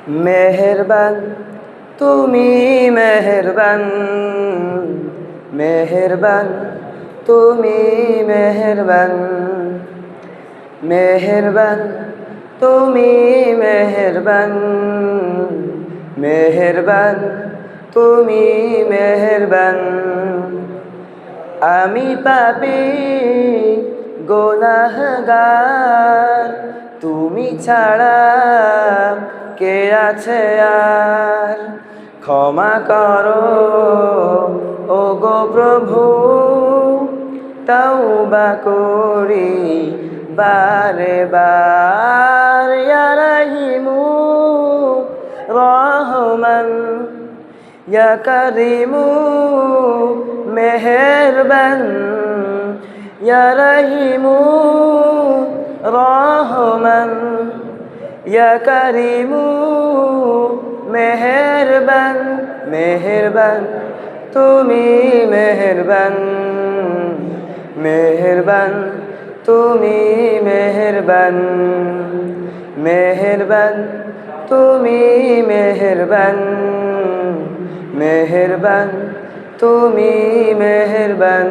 মেহেরবান তুমি মেহেরবান, মেহেরবান তুমি মেহেরবান, মেহেরবান তুমি মেহেরবান, মেহেরবান তুমি মেহেরবান। আমি পাপী গুনাহগার, তুমি ছাড়া কে আছে আর। ক্ষমা করো ও গো প্রভু, তওবা করি বারে বার। ইয়া রাহিমু রহমান, ইয়া করিমু মেহেরবান, ইয়া রহিমু রহমান, ইয়া করিমু মেহেরবান। মেহেরবান তুমি মেহেরবান, মেহেরবান তুমি মেহেরবান, মেহেরবান তুমি মেহেরবান, মেহেরবান তুমি মেহেরবান।